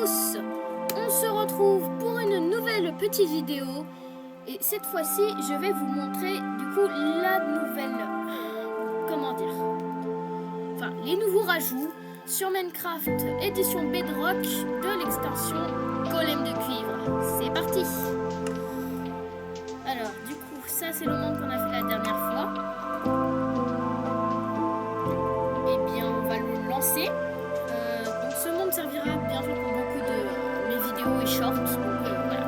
tous, on se retrouve pour une nouvelle petite vidéo et cette fois-ci je vais vous montrer du coup la nouvelle, les nouveaux rajouts sur Minecraft édition Bedrock de l'extension Golem de cuivre. C'est parti. Alors du coup ça c'est le monde qu'on a fait la dernière fois. Eh bien on va le lancer. Donc ce monde servira bientôt pour beaucoup de mes vidéos et shorts. Donc voilà.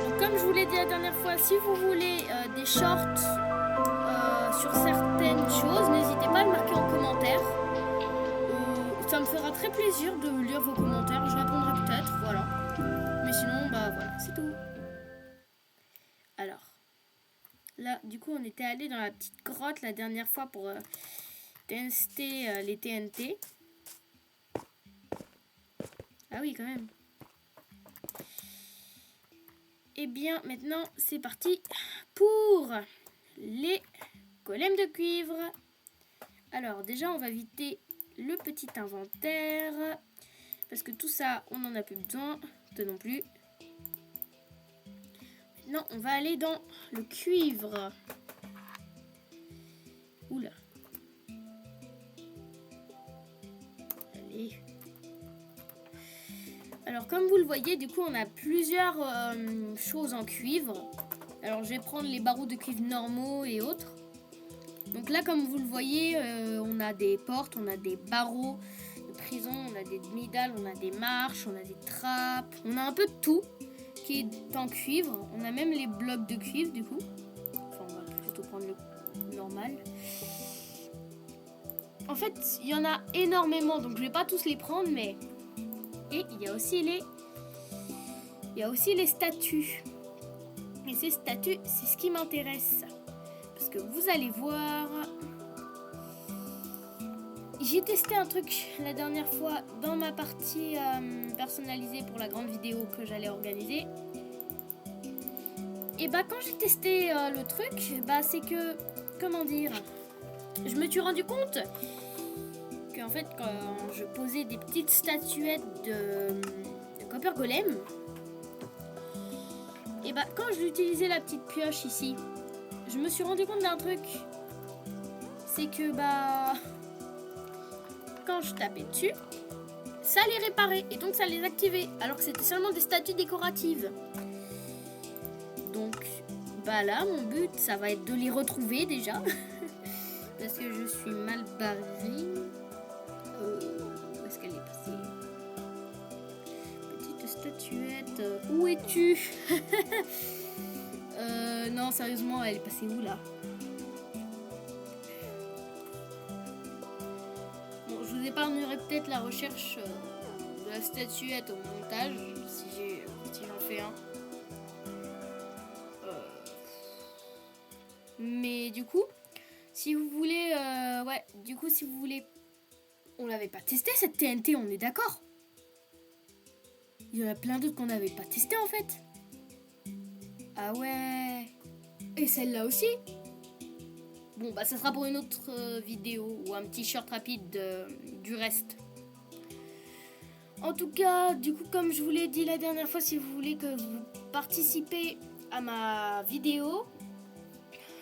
Donc, comme je vous l'ai dit la dernière fois, si vous voulez des shorts sur certaines choses, n'hésitez pas à le marquer en commentaire. Ça me fera très plaisir de lire vos commentaires. Je répondrai peut-être, voilà. Mais sinon, bah voilà, c'est tout. Alors, là, du coup, on était allé dans la petite grotte la dernière fois pour tester les TNT. Ah oui, quand même. Et bien, maintenant, c'est parti pour les golems de cuivre. Alors, déjà, on va vider le petit inventaire. Parce que tout ça, on n'en a plus besoin. Toi non plus. Maintenant, on va aller dans le cuivre. Oula. Allez. Alors comme vous le voyez, du coup on a plusieurs choses en cuivre. Alors je vais prendre les barreaux de cuivre normaux et autres. Donc là comme vous le voyez, on a des portes, on a des barreaux de prison, on a des demi-dalles, on a des marches, on a des trappes. On a un peu de tout qui est en cuivre. On a même les blocs de cuivre du coup. Enfin on va plutôt prendre le normal. En fait il y en a énormément donc je vais pas tous les prendre mais... Et il y a aussi les statues. Et ces statues, c'est ce qui m'intéresse. Parce que vous allez voir... J'ai testé un truc la dernière fois dans ma partie personnalisée pour la grande vidéo que j'allais organiser. Et bah quand j'ai testé le truc, bah c'est que... Comment dire ? Je me suis rendu compte... en fait quand je posais des petites statuettes de Copper Golem, et bah quand j'utilisais la petite pioche ici, je me suis rendu compte d'un truc, c'est que bah quand je tapais dessus, ça les réparait et donc ça les activait, alors que c'était seulement des statues décoratives. Donc bah là mon but ça va être de les retrouver déjà parce que je suis mal barrée. Où est-ce qu'elle est passée? Petite statuette. Où es-tu? Non, sérieusement, elle est passée où là? Bon, je vous épargnerai peut-être la recherche de la statuette au montage, si j'en fais un. Mais du coup, si vous voulez... si vous voulez... On l'avait pas testé cette TNT, on est d'accord? Il y en a plein d'autres qu'on n'avait pas testé en fait. Ah ouais. Et celle-là aussi. Bon bah ça sera pour une autre vidéo ou un petit short rapide du reste. En tout cas, du coup comme je vous l'ai dit la dernière fois, si vous voulez que vous participez à ma vidéo,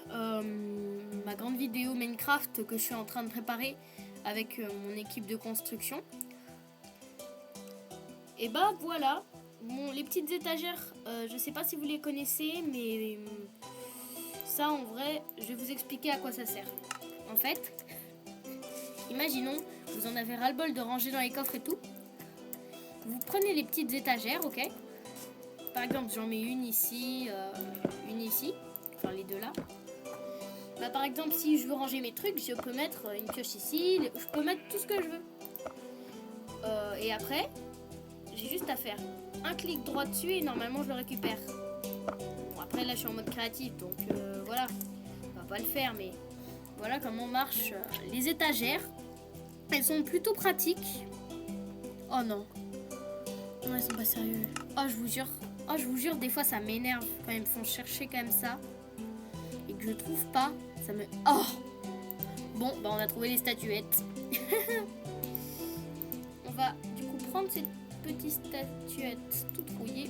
ma grande vidéo Minecraft que je suis en train de préparer avec mon équipe de construction. Et bah voilà, les petites étagères, je sais pas si vous les connaissez, mais ça en vrai, je vais vous expliquer à quoi ça sert. En fait, imaginons, vous en avez ras-le-bol de ranger dans les coffres et tout. Vous prenez les petites étagères, ok? Par exemple, j'en mets une ici, enfin les deux là. Bah, par exemple, si je veux ranger mes trucs, je peux mettre une pioche ici, je peux mettre tout ce que je veux. Et après, j'ai juste à faire un clic droit dessus et normalement je le récupère. Bon, après là je suis en mode créatif, donc voilà, on va pas le faire, mais voilà comment marchent les étagères. Elles sont plutôt pratiques. Oh non, non elles sont pas sérieuses. Oh je vous jure, des fois ça m'énerve quand ils me font chercher comme ça et que je trouve pas. Ça me... Oh! Bon, bah on a trouvé les statuettes. On va du coup prendre cette petite statuette toute rouillée.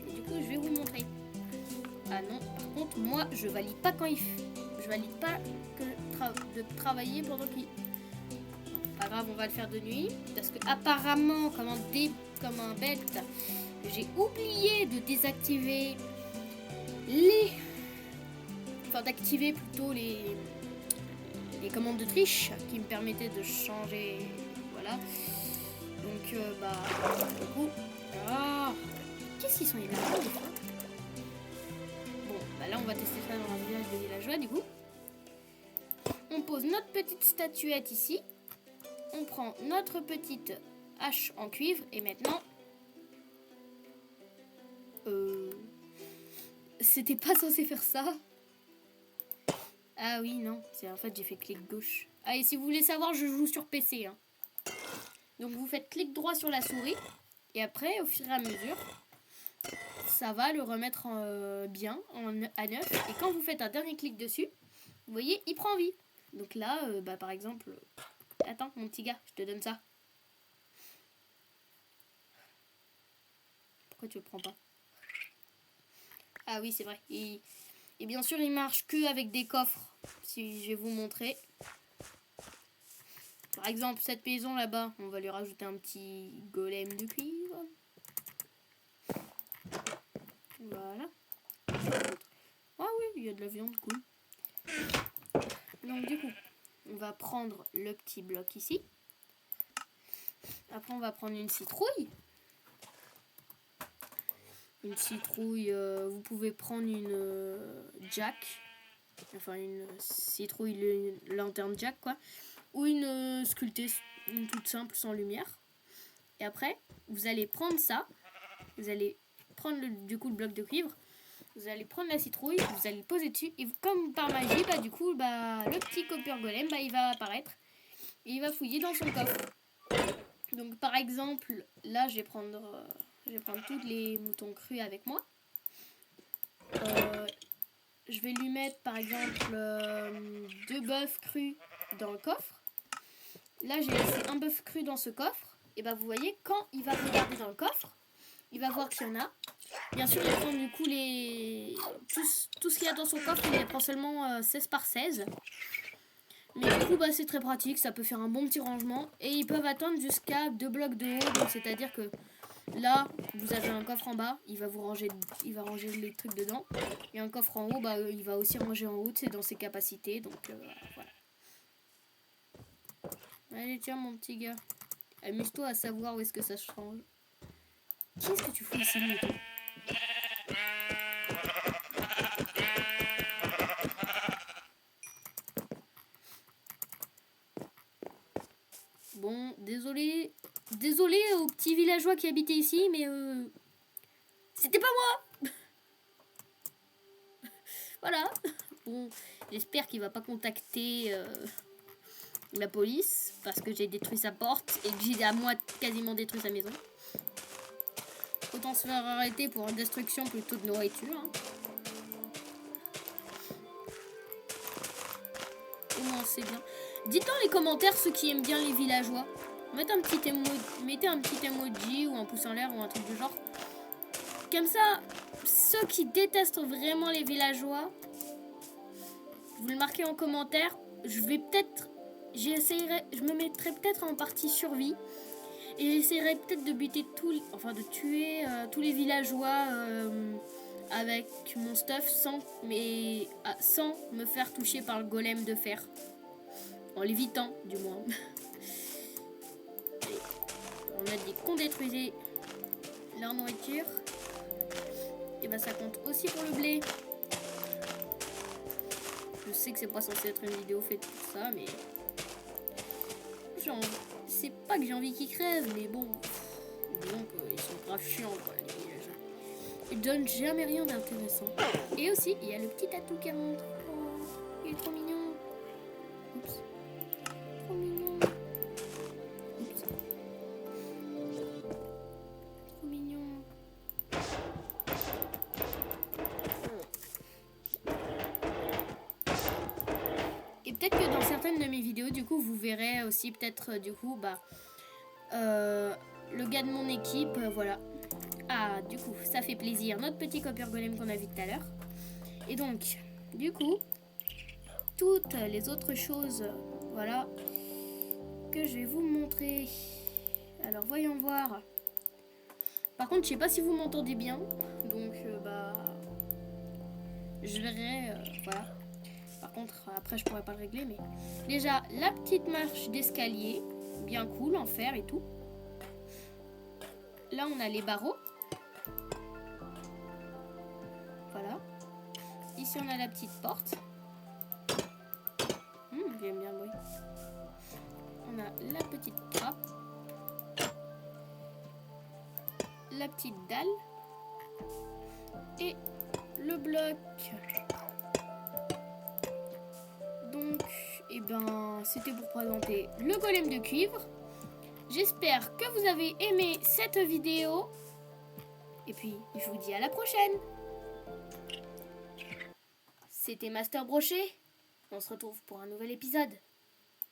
Et du coup, je vais vous montrer. Ah non, par contre, moi, je valide pas quand je valide pas de travailler pendant qu'il... Pas grave, on va le faire de nuit. Parce que apparemment, comme un bête, j'ai oublié de désactiver d'activer plutôt les commandes de triche qui me permettaient de changer. Voilà. Donc, du coup... Ah, qu'est-ce qu'ils sont énervants des fois. Bon, là, on va tester ça dans un village de villageois, du coup. On pose notre petite statuette ici. On prend notre petite hache en cuivre. Et maintenant... C'était pas censé faire ça. Ah oui, non. En fait, j'ai fait clic gauche. Ah, et si vous voulez savoir, je joue sur PC. Hein. Donc, vous faites clic droit sur la souris. Et après, au fur et à mesure, ça va le remettre bien à neuf. Et quand vous faites un dernier clic dessus, vous voyez, il prend vie. Donc là, par exemple... Attends, mon petit gars, je te donne ça. Pourquoi tu le prends pas? Ah oui, c'est vrai. Et bien sûr, il marche que avec des coffres. Si je vais vous montrer. Par exemple, cette maison là-bas, on va lui rajouter un petit golem de cuivre. Voilà. Ah oui, il y a de la viande, cool. Donc du coup, on va prendre le petit bloc ici. Après, on va prendre une citrouille. Une citrouille, vous pouvez prendre une jack. Enfin, une citrouille lanterne jack, quoi. Ou une sculptée, une toute simple, sans lumière. Et après, vous allez prendre ça. Vous allez prendre du coup le bloc de cuivre. Vous allez prendre la citrouille, vous allez le poser dessus. Et comme par magie, du coup, le petit copper golem, il va apparaître. Et il va fouiller dans son coffre. Donc par exemple, là, je vais prendre tous les moutons crus avec moi. Je vais lui mettre par exemple 2 bœufs crus dans le coffre. Là, j'ai laissé un bœuf cru dans ce coffre. Et vous voyez, quand il va regarder dans le coffre, il va voir qu'il y en a. Bien sûr, il prend du coup tout ce qu'il y a dans son coffre, il les prend seulement 16 par 16. Mais du coup, c'est très pratique, ça peut faire un bon petit rangement. Et ils peuvent attendre jusqu'à 2 blocs de haut. Donc c'est-à-dire que là, vous avez un coffre en bas, il va ranger les trucs dedans. Et un coffre en haut, il va aussi ranger en haut, c'est dans ses capacités. Donc voilà. Allez, tiens mon petit gars. Amuse-toi à savoir où est-ce que ça change. Qu'est-ce que tu fais ici, mouton? Bon, désolé aux petits villageois qui habitaient ici, mais c'était pas moi. Voilà. Bon, j'espère qu'il va pas contacter la police parce que j'ai détruit sa porte et que j'ai à moi quasiment détruit sa maison. Autant se faire arrêter pour une destruction plutôt de nourriture. Hein. Au moins c'est bien. Dites dans les commentaires ceux qui aiment bien les villageois. Mettez un petit emoji ou un pouce en l'air ou un truc du genre. Comme ça, ceux qui détestent vraiment les villageois, vous le marquez en commentaire. Je me mettrai peut-être en partie survie. Et j'essaierai peut-être de buter tuer tous les villageois avec mon stuff sans me faire toucher par le golem de fer. En l'évitant, du moins. On a dit qu'on détruisait leur nourriture. Et ça compte aussi pour le blé. Je sais que c'est pas censé être une vidéo faite pour ça, mais... C'est pas que j'ai envie qu'ils crèvent, mais bon... Donc, ils sont grave chiants, quoi, les villageois. Ils donnent jamais rien d'intéressant. Et aussi, il y a le petit tatou qui rentre. Oh, il est trop mignon. Oups. Trop mignon. Oups. Trop mignon. Et peut-être que dans certaines de mes vidéos, du coup, vous verrez aussi peut-être, le gars de mon équipe, voilà. Ah, du coup, ça fait plaisir. Notre petit copper golem qu'on a vu tout à l'heure. Et donc, du coup, toutes les autres choses, voilà, que je vais vous montrer. Alors, voyons voir. Par contre, je sais pas si vous m'entendez bien. Donc, je verrai, voilà. Par contre, après, je pourrais pas le régler, mais... Déjà, la petite marche d'escalier, bien cool, en fer et tout. Là, on a les barreaux. Voilà. Ici, on a la petite porte. J'aime bien le bruit. On a la petite trappe. La petite dalle. Et le bloc. Donc, c'était pour présenter le golem de cuivre. J'espère que vous avez aimé cette vidéo. Et puis, je vous dis à la prochaine. C'était Master Brochet. On se retrouve pour un nouvel épisode.